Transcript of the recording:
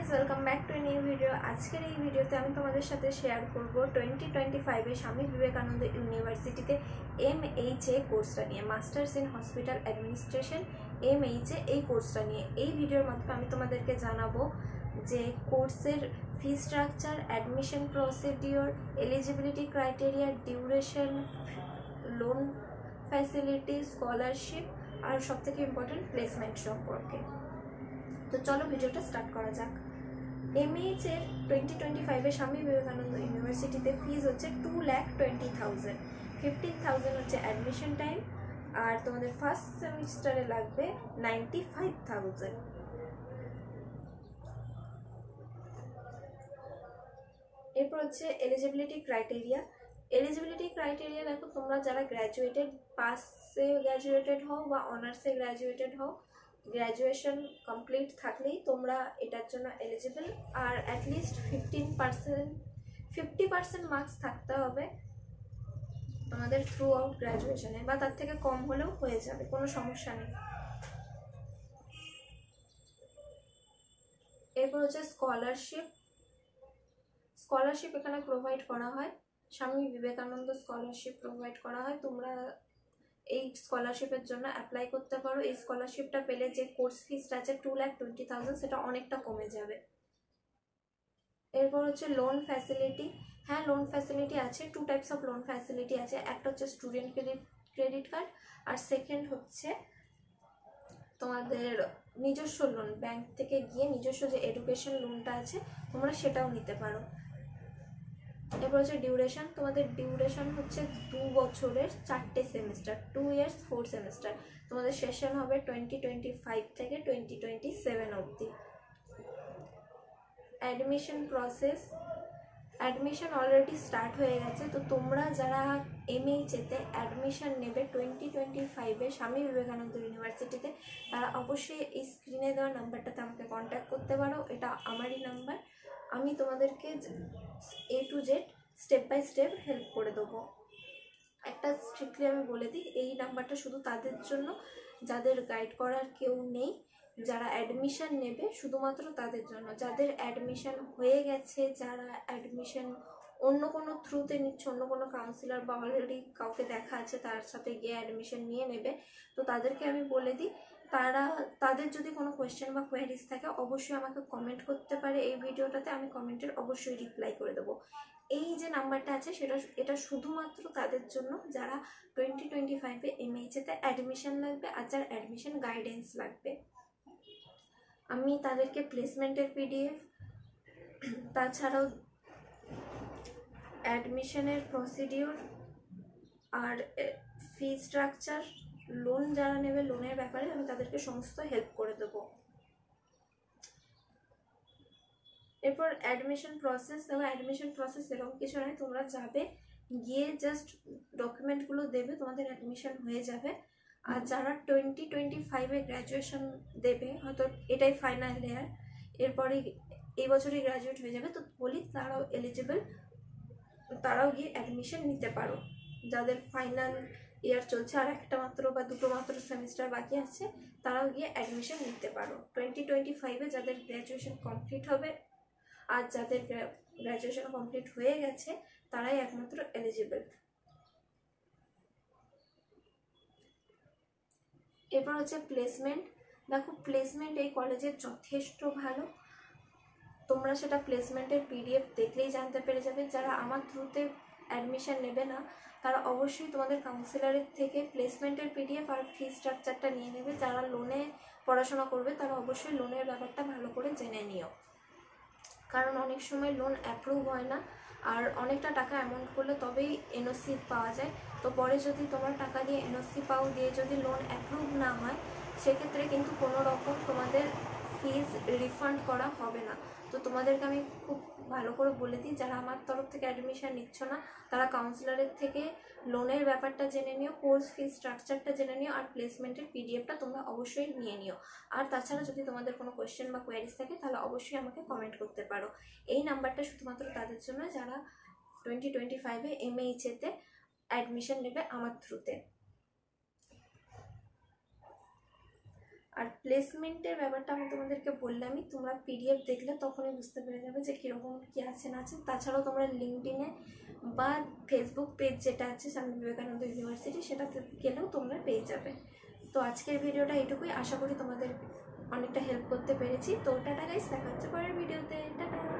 Friends welcome back to a new video. आजकेर এই ভিডিওতে আমি তোমাদের সাথে শেয়ার করব 2025 এ স্বামী বিবেকানন্দ ইউনিভার্সিটিতে এমএইচএ কোর্সটা নিয়ে, masters in hospital administration MHA এই কোর্সটা নিয়ে। এই ভিডিওর মাধ্যমে আমি তোমাদেরকে জানাবো যে কোর্সের fee structure, admission procedure, eligibility criteria, duration, loan facility, scholarship আর সবথেকে ইম্পর্টেন্ট প্লেসমেন্ট সম্পর্কে। তো চলো ভিডিওটা স্টার্ট করা যাক। এমএইচএর 2025 স্বামী বিবেকানন্দ ইউনিভার্সিটিতে ফিজ হচ্ছে 2,20,000। 15,000 হচ্ছে অ্যাডমিশন টাইম, আর তোমাদের ফার্স্ট সেমিস্টারে লাগবে 95,000। এরপর হচ্ছে এলিজিবিলিটি ক্রাইটেরিয়া। এলিজিবিলিটি ক্রাইটেরিয়া দেখো, তোমরা যারা গ্র্যাজুয়েটেড, পাসে গ্র্যাজুয়েটেড হও বা অনার্সে গ্র্যাজুয়েটেড হও, গ্র্যাজুয়েশন কমপ্লিট থাকলেই তোমরা এটার জন্য এলিজিবল। আর অ্যাটলিস্ট 50% মার্কস থাকতে হবে তোমাদের থ্রু আউট গ্র্যাজুয়েশনে, বা তার থেকে কম হলেও হয়ে যাবে, কোনো সমস্যা নেই। এরপর হচ্ছে স্কলারশিপ এখানে প্রোভাইড করা হয়, স্বামী বিবেকানন্দ স্কলারশিপ প্রোভাইড করা হয়। তোমরা এই স্কলারশিপের জন্য অ্যাপ্লাই করতে পারো। এই স্কলারশিপটা পেলে যে কোর্স ফিসটা আছে 2,20,000 সেটা অনেকটা কমে যাবে। এরপর হচ্ছে লোন ফ্যাসিলিটি। হ্যাঁ, লোন ফ্যাসিলিটি আছে, 2 টাইপস অফ লোন ফ্যাসিলিটি আছে। একটা হচ্ছে স্টুডেন্ট ক্রেডিট কার্ড, আর সেকেন্ড হচ্ছে তোমাদের নিজস্ব লোন, ব্যাংক থেকে গিয়ে নিজস্ব যে এডুকেশন লোনটা আছে তোমরা সেটাও নিতে পারো। এরপর হচ্ছে ডিউরেশন। তোমাদের ডিউরেশন হচ্ছে 2 বছরের 4টে সেমিস্টার, 2 ইয়ার্স 4 সেমিস্টার। তোমাদের সেশন হবে 2025 থেকে 2027 অবধি। Admission process, admission already start হয়ে গেছে। তো তোমরা যারা এমএইচএতে অ্যাডমিশন নেবে 2025 স্বামী বিবেকানন্দ ইউনিভার্সিটিতে, তারা অবশ্যই এই স্ক্রিনে দেওয়া নাম্বারটাতে আমাকে কন্ট্যাক্ট করতে পারো। এটা আমারই নাম্বার। আমি তোমাদেরকে A to Z step by step help করে দেবো। একটা স্ট্রিক্টলি আমি বলে দিই, এই নাম্বারটা শুধু তাদের জন্য যাদের গাইড করার কেউ নেই, যারা অ্যাডমিশন নেবে শুধুমাত্র তাদের জন্য। যাদের অ্যাডমিশন হয়ে গেছে, যারা অ্যাডমিশন অন্য কোনো থ্রুতে নিচ্ছে, অন্য কোনো কাউন্সিলর বা অলরেডি কাউকে দেখা আছে তার সাথে গিয়ে অ্যাডমিশন নিয়ে নেবে, তো তাদেরকে আমি বলে দিই, তাদের যদি কোনো কোয়েশ্চেন বা কোয়ারিজ থাকে অবশ্যই আমাকে কমেন্ট করতে পারে এই ভিডিওটাতে। আমি কমেন্টের অবশ্যই রিপ্লাই করে দেবো। এই যে নাম্বারটা আছে এটা শুধুমাত্র তাদের জন্য যারা 2025 এমএইচএতে অ্যাডমিশন লাগবে আর যার অ্যাডমিশন গাইডেন্স লাগবে। আমি তাদেরকে প্লেসমেন্টের পিডিএফ, তাছাড়াও অ্যাডমিশনের প্রসিডিওর আর ফি স্ট্রাকচার, লোন যারা নেবে লোনের ব্যাপারে আমি তাদেরকে সমস্ত হেল্প করে দেবো। এরপর অ্যাডমিশন প্রসেস। দেখো, অ্যাডমিশন প্রসেস এরকম কিছু নয়, তোমরা যাবে, গিয়ে জাস্ট ডকুমেন্টগুলো দেবে, তোমাদের অ্যাডমিশন হয়ে যাবে। আর যারা 2025 গ্র্যাজুয়েশন দেবে, হয়তো এটাই ফাইনাল ইয়ার, এরপরে এই বছরই গ্র্যাজুয়েট হয়ে যাবে, তো বলি তারাও এলিজিবল, তারাও গিয়ে অ্যাডমিশন নিতে পারো। যাদের ফাইনাল ইয়ার চলছে আর একটা মাত্র বা দুটো মাত্র সেমিস্টার বাকি আছে, তারাও গিয়ে অ্যাডমিশন নিতে পারো। 2025 যাদের গ্র্যাজুয়েশন কমপ্লিট হবে আর যাদের গ্র্যাজুয়েশন কমপ্লিট হয়ে গেছে তারাই একমাত্র এলিজিবল। এরপর হচ্ছে প্লেসমেন্ট। দেখো, প্লেসমেন্ট এই কলেজের যথেষ্ট ভালো, তোমরা সেটা প্লেসমেন্টের পিডিএফ দেখলেই জানতে পেরে যাবে। যারা আমার থ্রুতে অ্যাডমিশন নেবে না তারা অবশ্যই তোমাদের কাউন্সিলরের থেকে প্লেসমেন্টের পিডিএফ আর ফি স্ট্রাকচারটা নিয়ে নেবে। যারা লোনে পড়াশোনা করবে তারা অবশ্যই লোনের ব্যাপারটা ভালো করে জেনে নিও, কারণ অনেক সময় লোন অ্যাপ্রুভ হয় না, আর অনেকটা টাকা অ্যামাউন্ট করলে তবেই এনওসি পাওয়া যায়। তো পরে যদি তোমরা টাকা দিয়ে এনওসি পাও, দিয়ে যদি লোন অ্যাপ্রুভ না হয়, সেক্ষেত্রে কিন্তু কোনো রকম তোমাদের ফিজ রিফান্ড করা হবে না। তো তোমাদেরকে আমি খুব ভালো করে বলে দিই, যারা আমার তরফ থেকে অ্যাডমিশন নিচ্ছ না তারা কাউন্সিলরের থেকে লোনের ব্যাপারটা জেনে নিও, কোর্স ফি স্ট্রাকচারটা জেনে নিও, আর প্লেসমেন্টের পিডিএফটা তোমরা অবশ্যই নিয়ে নিও। আর তাছাড়া যদি তোমাদের কোনো কোয়েশ্চেন বা কোয়ারিজ থাকে তাহলে অবশ্যই আমাকে কমেন্ট করতে পারো। এই নাম্বারটা শুধুমাত্র তাদের জন্য যারা 2025 এমএইচএতে অ্যাডমিশন নেবে আমার থ্রুতে। আর প্লেসমেন্টের ব্যাপারটা আমি তোমাদেরকে বললামই, তোমরা পিডিএফ দেখলে তখনই বুঝতে পেরে যাবে যে কীরকম কী আছে না আছে। তাছাড়াও তোমরা লিঙ্কডিনে বা ফেসবুক পেজ যেটা আছে স্বামী বিবেকানন্দ ইউনিভার্সিটি, সেটাতে গেলেও তোমরা পেয়ে যাবে। তো আজকের ভিডিওটা এইটুকুই, আশা করি তোমাদের অনেকটা হেল্প করতে পেরেছি। তো টাটা গাইস, দেখা হচ্ছে পরের ভিডিওতে, টাটা।